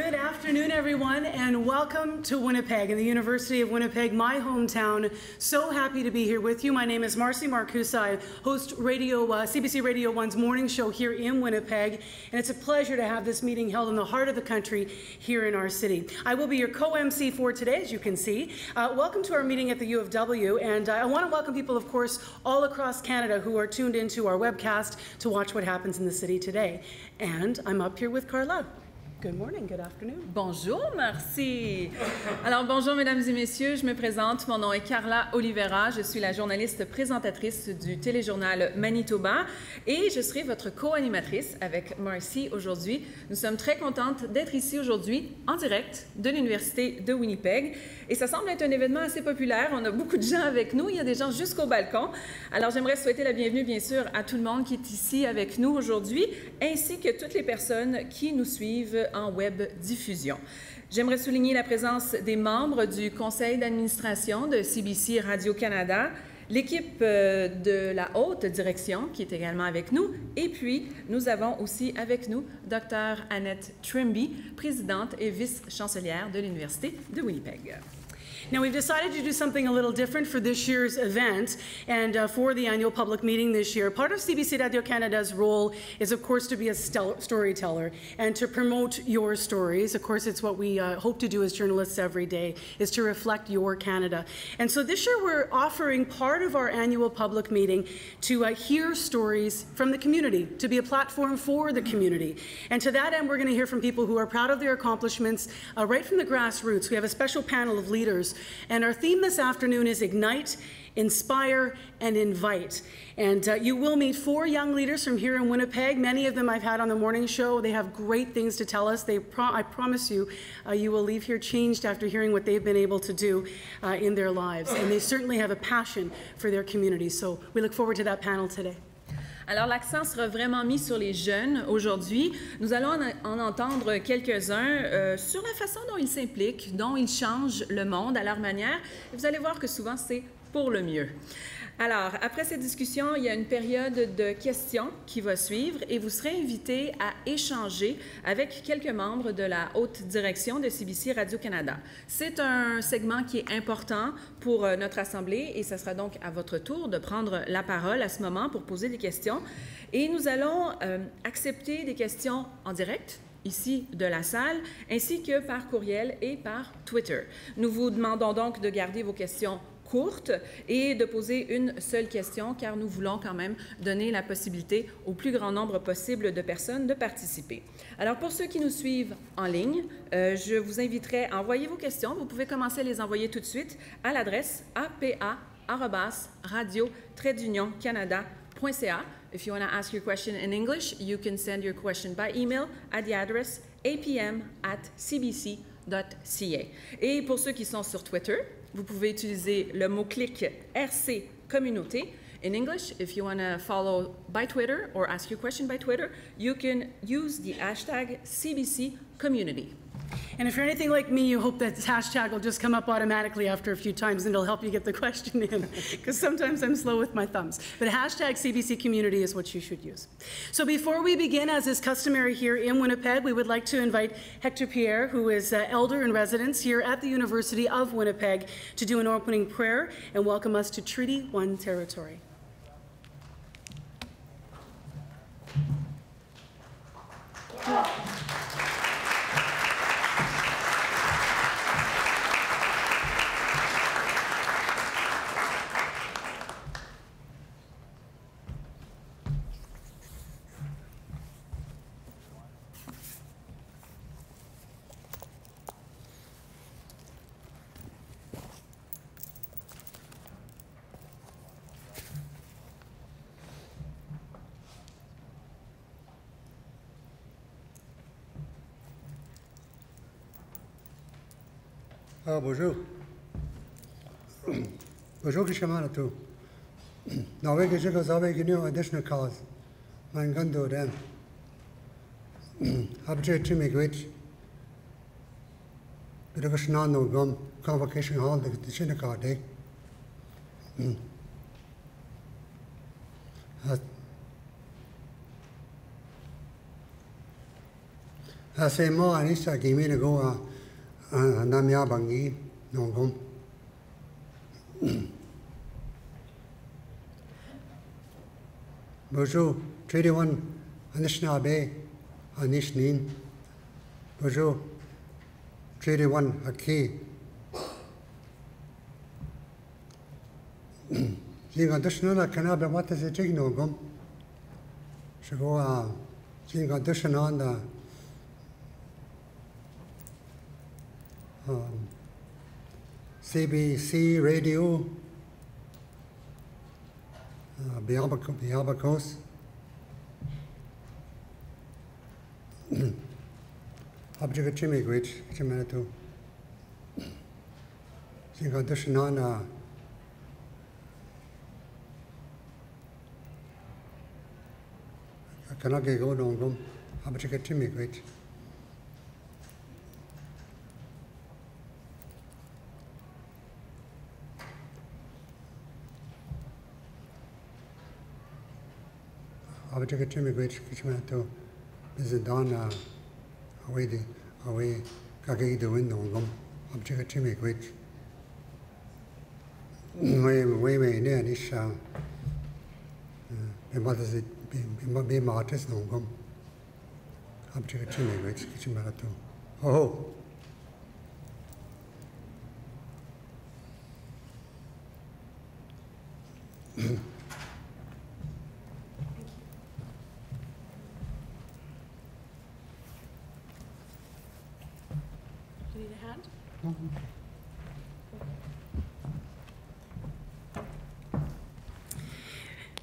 Good afternoon, everyone, and welcome to Winnipeg and the University of Winnipeg, my hometown. So happy to be here with you. My name is Marcy Marcusa. I host CBC Radio 1's morning show here in Winnipeg, and it's a pleasure to have this meeting held in the heart of the country here in our city. I will be your co-MC for today, as you can see. Welcome to our meeting at the U of W, and I want to welcome people, of course, all across Canada who are tuned into our webcast to watch what happens in the city today. And I'm up here with Carla. Good morning, good afternoon. Bonjour, merci. Alors, bonjour, mesdames et messieurs. Je me présente. Mon nom est Carla Oliveira. Je suis la journaliste présentatrice du téléjournal Manitoba et je serai votre co-animatrice avec Marcy aujourd'hui. Nous sommes très contentes d'être ici aujourd'hui en direct de l'Université de Winnipeg. Et ça semble être un événement assez populaire. On a beaucoup de gens avec nous. Il y a des gens jusqu'au balcon. Alors, j'aimerais souhaiter la bienvenue, bien sûr, à tout le monde qui est ici avec nous aujourd'hui, ainsi que toutes les personnes qui nous suivent en webdiffusion. J'aimerais souligner la présence des membres du conseil d'administration de CBC Radio-Canada, l'équipe de la haute direction qui est également avec nous, et puis nous avons aussi avec nous Dr. Annette Trimby, présidente et vice-chancelière de l'Université de Winnipeg. Now, we've decided to do something a little different for this year's event and for the annual public meeting this year. Part of CBC Radio-Canada's role is, of course, to be a storyteller and to promote your stories. Of course, it's what we hope to do as journalists every day, is to reflect your Canada. And so this year, we're offering part of our annual public meeting to hear stories from the community, to be a platform for the community. And to that end, we're going to hear from people who are proud of their accomplishments right from the grassroots. We have a special panel of leaders. And our theme this afternoon is Ignite, Inspire, and Invite. And you will meet 4 young leaders from here in Winnipeg. Many of them I've had on the morning show. They have great things to tell us. I promise you, you will leave here changed after hearing what they've been able to do in their lives. And they certainly have a passion for their community. So we look forward to that panel today. Alors, l'accent sera vraiment mis sur les jeunes aujourd'hui. Nous allons en entendre quelques-uns sur la façon dont ils s'impliquent, dont ils changent le monde à leur manière. Et vous allez voir que souvent, c'est pour le mieux. Alors, après cette discussion, il y a une période de questions qui va suivre et vous serez invités à échanger avec quelques membres de la haute direction de CBC Radio-Canada. C'est un segment qui est important pour notre Assemblée et ce sera donc à votre tour de prendre la parole à ce moment pour poser des questions. Et nous allons accepter des questions en direct, ici de la salle, ainsi que par courriel et par Twitter. Nous vous demandons donc de garder vos questions courte et de poser une seule question car nous voulons quand même donner la possibilité au plus grand nombre possible de personnes de participer. Alors pour ceux qui nous suivent en ligne, je vous inviterai à envoyer vos questions. Vous pouvez commencer à les envoyer tout de suite à l'adresse apa@radio-canada.ca. If you want to ask your question in English, you can send your question by email at the address apm@cbc.ca. Et pour ceux qui sont sur Twitter, vous pouvez utiliser le mot-clic RC Communauté. In English, if you want to follow by Twitter or ask your question by Twitter, you can use the hashtag CBC Community. And if you're anything like me, you hope that this hashtag will just come up automatically after a few times and it'll help you get the question in, because sometimes I'm slow with my thumbs. But hashtag CBC Community is what you should use. So before we begin, as is customary here in Winnipeg, we would like to invite Hector Pierre, who is elder in residence here at the University of Winnipeg, to do an opening prayer and welcome us to Treaty 1 territory. Bonjour. Bonjour, Kishamanato. Now, we can just have a new additional cause. I'm going to do them. Object to make which the Russian Convocation Hall, the Shinaka Day. C'est moi, Anissa, qui m'a dit un ami à Bangui, non comme. Bonjour, 31, Anishna Bay, Anishnin. Bonjour, 31, Aki. J'ai un dictionnaire à Canada, what is it, no gum? Je go à, j'ai un dictionnaire CBC radio, Biabacos. Object Chimmy Gwitch, Chiminato. J'ai un dictionnaire cannot get go down gum. How about you get Timmy great? How about you get Timmy great? Kitchen to visit down away, Kagi the window gum. How about you get Timmy great? Way, near this, what is it? Be artist no gum. Object to me, which kitchen marathon. Oh. Do you need a hand?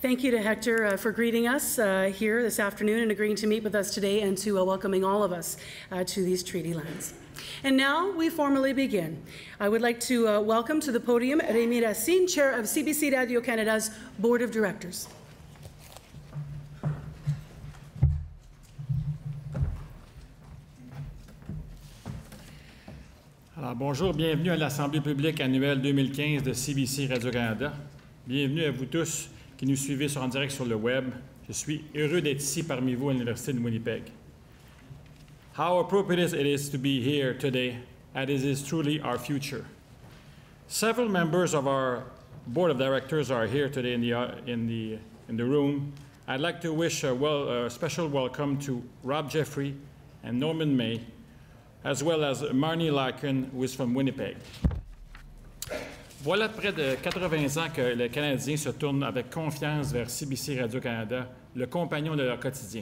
Thank you to Hector for greeting us here this afternoon and agreeing to meet with us today and to welcoming all of us to these treaty lands. And now we formally begin. I would like to welcome to the podium Rémi Racine, Chair of CBC Radio Canada's Board of Directors. Alors, bonjour, bienvenue à l'Assemblée publique annuelle 2015 de CBC Radio-Canada. Bienvenue à vous tous qui nous suivez en direct sur le web. Je suis heureux d'être ici parmi vous à l'Université de Winnipeg. How appropriate it is to be here today, as it is truly our future. Several members of our board of directors are here today in the room. I'd like to wish a special welcome to Rob Jeffrey and Norman May, as well as Marnie Larkin, who is from Winnipeg. Voilà près de 80 ans que les Canadiens se tournent avec confiance vers CBC Radio-Canada, le compagnon de leur quotidien.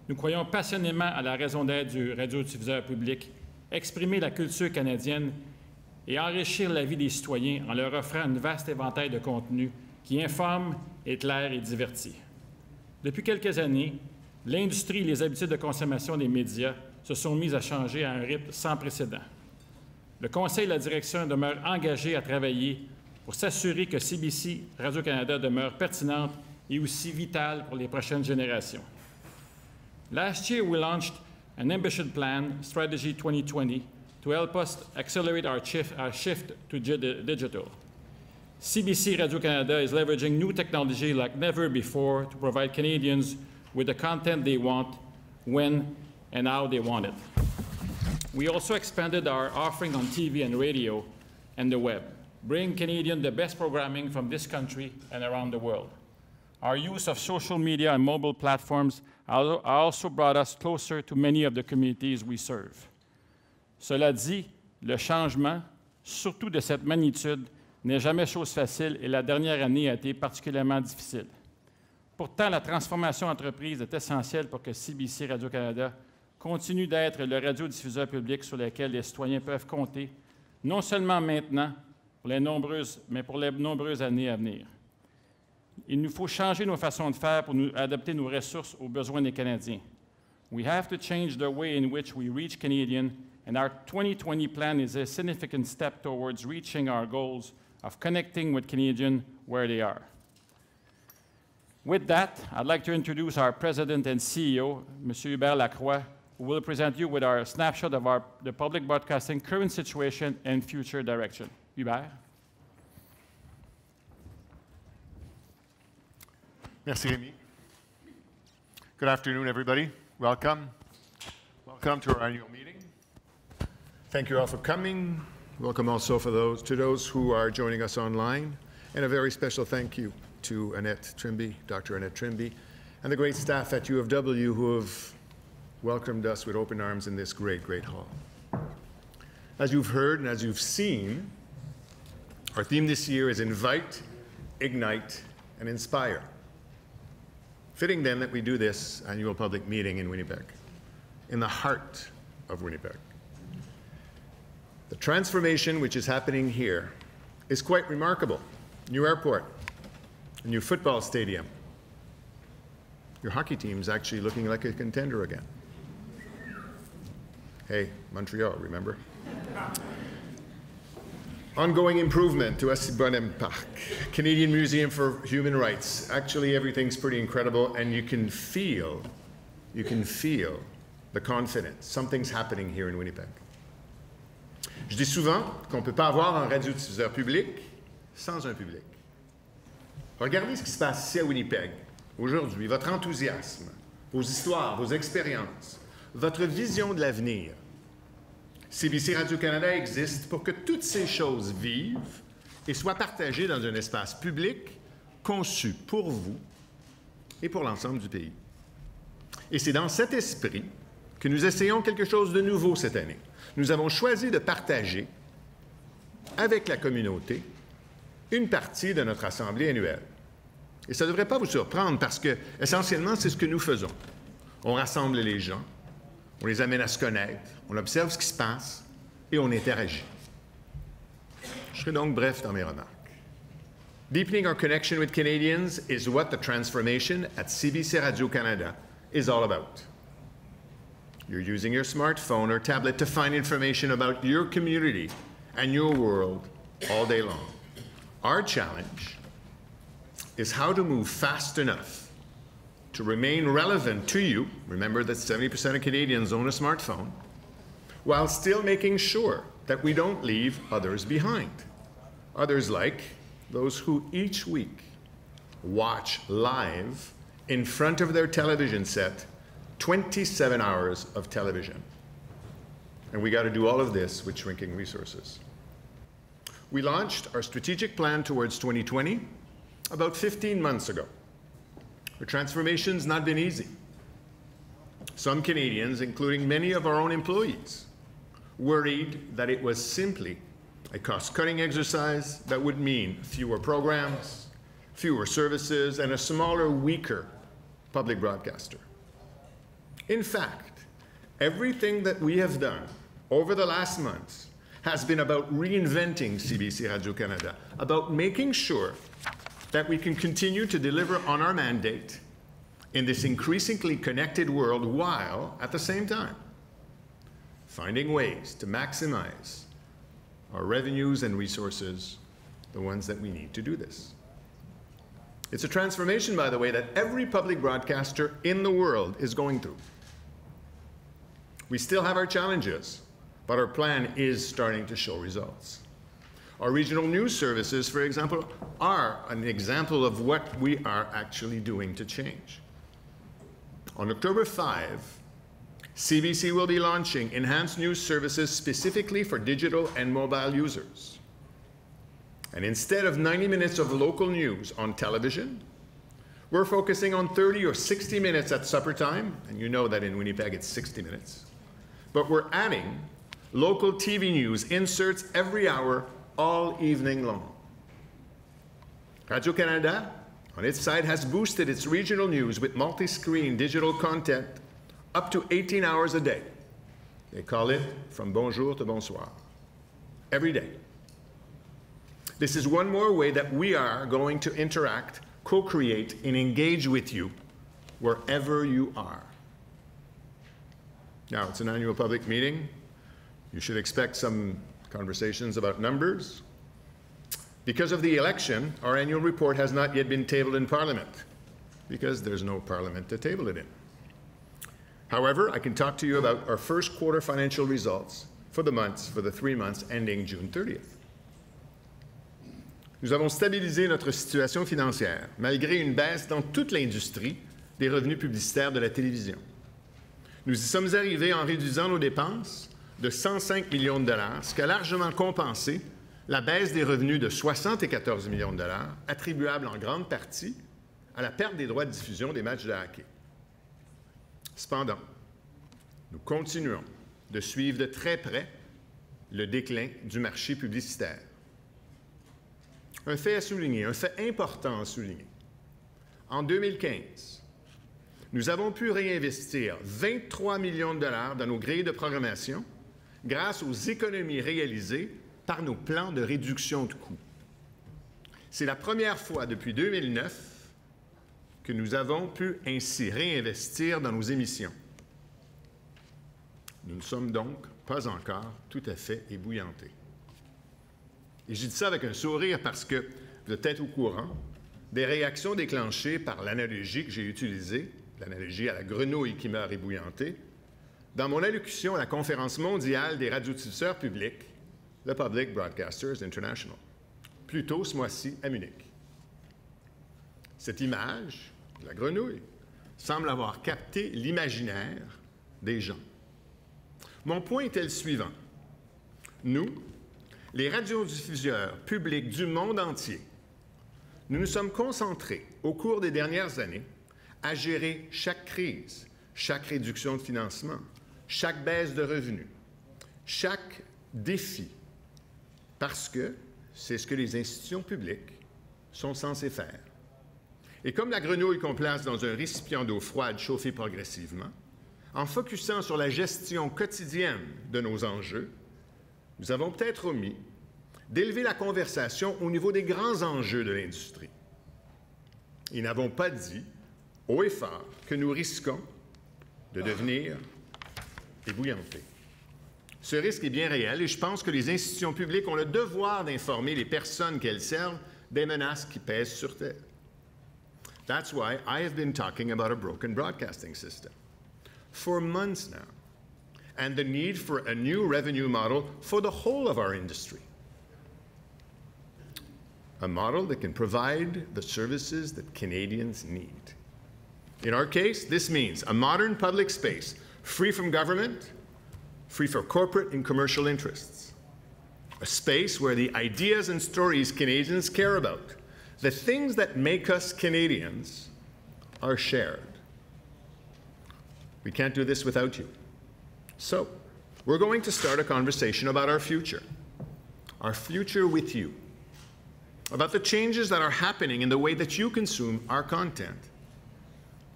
Nous croyons passionnément à la raison d'être du radiodiffuseur public, exprimer la culture canadienne et enrichir la vie des citoyens en leur offrant un vaste éventail de contenus qui informe, éclaire et divertit. Depuis quelques années, l'industrie et les habitudes de consommation des médias se sont mises à changer à un rythme sans précédent. Le Conseil et la direction demeurent engagés à travailler pour s'assurer que CBC Radio-Canada demeure pertinente et aussi vitale pour les prochaines générations. Last year, we launched an ambitious plan, Strategy 2020, to help us accelerate our shift to digital. CBC Radio-Canada is leveraging new technology like never before to provide Canadians with the content they want, when and how they want it. We also expanded our offering on TV and radio and the web, bringing Canadians the best programming from this country and around the world. Our use of social media and mobile platforms also brought us closer to many of the communities we serve. Cela dit, le changement, surtout de cette magnitude, n'est jamais chose facile et la dernière année a été particulièrement difficile. Pourtant, la transformation entreprise est essentielle pour que CBC Radio-Canada continue d'être le radiodiffuseur public sur lequel les citoyens peuvent compter, non seulement maintenant, mais pour les nombreuses années à venir. Il nous faut changer nos façons de faire pour nous adapter nos ressources aux besoins des Canadiens. We have to change the way in which we reach Canadians, and our 2020 plan is a significant step towards reaching our goals of connecting with Canadians where they are. With that, I'd like to introduce our President and CEO, M. Hubert Lacroix, who will present you with our snapshot of the public broadcasting current situation and future direction. Hubert. Merci, Rémi. Good afternoon, everybody. Welcome. welcome to our annual meeting. Thank you all for coming. Welcome also to those who are joining us online. And a very special thank you to Annette Trimby, Dr. Annette Trimby, and the great staff at U of W who have welcomed us with open arms in this great, great hall. As you've heard and as you've seen, our theme this year is Invite, Ignite, and Inspire. Fitting then that we do this annual public meeting in Winnipeg, in the heart of Winnipeg. The transformation which is happening here is quite remarkable. New airport, a new football stadium. Your hockey team's actually looking like a contender again. Hey, Montreal, remember? Ongoing improvement to Assemblée Park, Canadian Museum for Human Rights. Actually, everything's pretty incredible, and you can feel the confidence. Something's happening here in Winnipeg. Je dis souvent qu'on ne peut pas avoir un radiodiffuseur public sans un public. Regardez ce qui se passe ici à Winnipeg, aujourd'hui, votre enthousiasme, vos histoires, vos expériences, votre vision de l'avenir. CBC Radio-Canada existe pour que toutes ces choses vivent et soient partagées dans un espace public conçu pour vous et pour l'ensemble du pays. Et c'est dans cet esprit que nous essayons quelque chose de nouveau cette année. Nous avons choisi de partager avec la communauté une partie de notre Assemblée annuelle. Et ça ne devrait pas vous surprendre parce que, essentiellement, c'est ce que nous faisons. On rassemble les gens, on les amène à se connaître, on observe ce qui se passe et on interagit. Je serai donc bref dans mes remarques. Deepening our connection with Canadians is what the transformation at CBC Radio-Canada is all about. You're using your smartphone or tablet to find information about your community and your world all day long. Our challenge is how to move fast enough to remain relevant to you, remember that 70% of Canadians own a smartphone, while still making sure that we don't leave others behind. Others like those who each week watch live in front of their television set 27 hours of television. And we got to do all of this with shrinking resources. We launched our strategic plan towards 2020 about 15 months ago. The transformation's not been easy. Some Canadians, including many of our own employees, worried that it was simply a cost-cutting exercise that would mean fewer programs, fewer services, and a smaller, weaker public broadcaster. In fact, everything that we have done over the last months has been about reinventing CBC Radio-Canada, about making sure that we can continue to deliver on our mandate in this increasingly connected world while, at the same time, finding ways to maximize our revenues and resources, the ones that we need to do this. It's a transformation, by the way, that every public broadcaster in the world is going through. We still have our challenges, but our plan is starting to show results. Our regional news services, for example, are an example of what we are actually doing to change. On October 5, CBC will be launching enhanced news services specifically for digital and mobile users. And instead of 90 minutes of local news on television, we're focusing on 30 or 60 minutes at supper time, and you know that in Winnipeg it's 60 minutes. But we're adding local TV news inserts every hour all evening long. Radio-Canada, on its side, has boosted its regional news with multi-screen digital content up to 18 hours a day. They call it From Bonjour to Bonsoir, every day. This is one more way that we are going to interact, co-create, and engage with you wherever you are. Now, it's an annual public meeting. You should expect some conversations about numbers. Because of the election, our annual report has not yet been tabled in Parliament, because there's no Parliament to table it in. However, I can talk to you about our first quarter financial results for the 3 months ending June 30th. Nous avons stabilisé notre situation financière, malgré une baisse dans toute l'industrie des revenus publicitaires de la télévision. Nous y sommes arrivés en réduisant nos dépenses de 105 millions de dollars, ce qui a largement compensé la baisse des revenus de 74 millions de dollars, attribuable en grande partie à la perte des droits de diffusion des matchs de hockey. Cependant, nous continuons de suivre de très près le déclin du marché publicitaire. Un fait à souligner, un fait important à souligner. En 2015, nous avons pu réinvestir 23 millions de dollars dans nos grilles de programmation grâce aux économies réalisées par nos plans de réduction de coûts. C'est la première fois depuis 2009 que nous avons pu ainsi réinvestir dans nos émissions. Nous ne sommes donc pas encore tout à fait ébouillantés. Et je dis ça avec un sourire parce que vous êtes peut-être au courant des réactions déclenchées par l'analogie que j'ai utilisée, l'analogie à la grenouille qui meurt ébouillantée, dans mon allocution à la Conférence mondiale des radiodiffuseurs publics, le Public Broadcasters International, plus tôt ce mois-ci à Munich. Cette image, la grenouille, semble avoir capté l'imaginaire des gens. Mon point était le suivant. Nous, les radiodiffuseurs publics du monde entier, nous nous sommes concentrés au cours des dernières années à gérer chaque crise, chaque réduction de financement, chaque baisse de revenus, chaque défi, parce que c'est ce que les institutions publiques sont censées faire. Et comme la grenouille qu'on place dans un récipient d'eau froide chauffé progressivement, en focusant sur la gestion quotidienne de nos enjeux, nous avons peut-être omis d'élever la conversation au niveau des grands enjeux de l'industrie. Et n'avons pas dit, haut et fort, que nous risquons de devenir ébouillantés. Ce risque est bien réel et je pense que les institutions publiques ont le devoir d'informer les personnes qu'elles servent des menaces qui pèsent sur Terre. That's why I have been talking about a broken broadcasting system for months now, and the need for a new revenue model for the whole of our industry. A model that can provide the services that Canadians need. In our case, this means a modern public space free from government, free for corporate and commercial interests. A space where the ideas and stories Canadians care about, the things that make us Canadians, are shared. We can't do this without you. So, we're going to start a conversation about our future with you, about the changes that are happening in the way that you consume our content,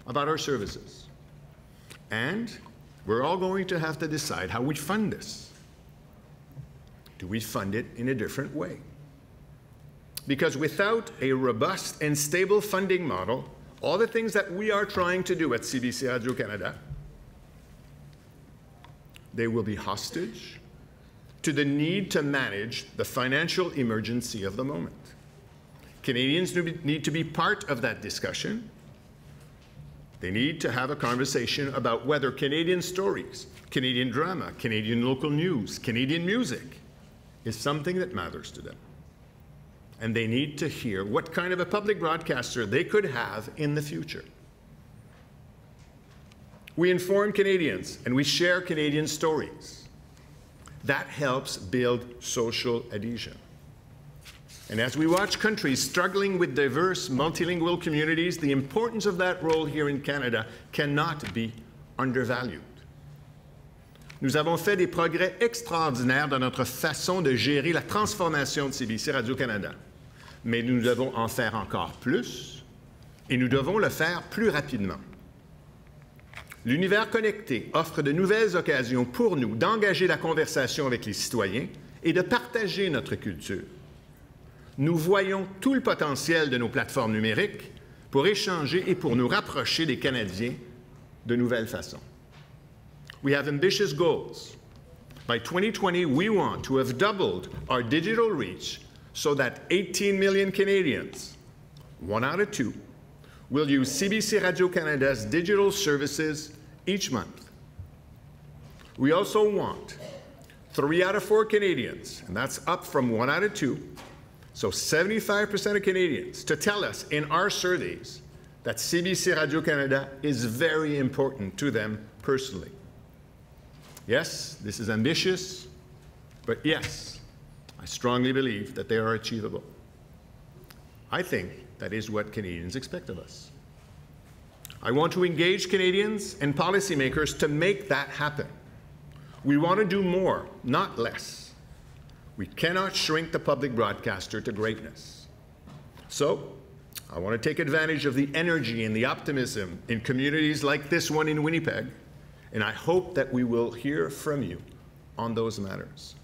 about our services. And we're all going to have to decide how we fund this. Do we fund it in a different way? Because without a robust and stable funding model, all the things that we are trying to do at CBC Radio-Canada, they will be hostage to the need to manage the financial emergency of the moment. Canadians need to be part of that discussion. They need to have a conversation about whether Canadian stories, Canadian drama, Canadian local news, Canadian music is something that matters to them. And they need to hear what kind of a public broadcaster they could have in the future. We inform Canadians and we share Canadian stories. That helps build social adhesion. And as we watch countries struggling with diverse multilingual communities, the importance of that role here in Canada cannot be undervalued. Nous avons fait des progrès extraordinaires dans notre façon de gérer la transformation de CBC Radio-Canada. Mais nous devons en faire encore plus et nous devons le faire plus rapidement. L'univers connecté offre de nouvelles occasions pour nous d'engager la conversation avec les citoyens et de partager notre culture. Nous voyons tout le potentiel de nos plateformes numériques pour échanger et pour nous rapprocher des Canadiens de nouvelles façons. We have ambitious goals. By 2020, we want to have doubled our digital reach so that 18 million Canadians, 1 out of 2, will use CBC Radio-Canada's digital services each month. We also want 3 out of 4 Canadians, and that's up from 1 out of 2, so 75% of Canadians, to tell us in our surveys that CBC Radio-Canada is very important to them personally. Yes, this is ambitious, but yes, I strongly believe that they are achievable. I think that is what Canadians expect of us. I want to engage Canadians and policymakers to make that happen. We want to do more, not less. We cannot shrink the public broadcaster to greatness. So, I want to take advantage of the energy and the optimism in communities like this one in Winnipeg, and I hope that we will hear from you on those matters.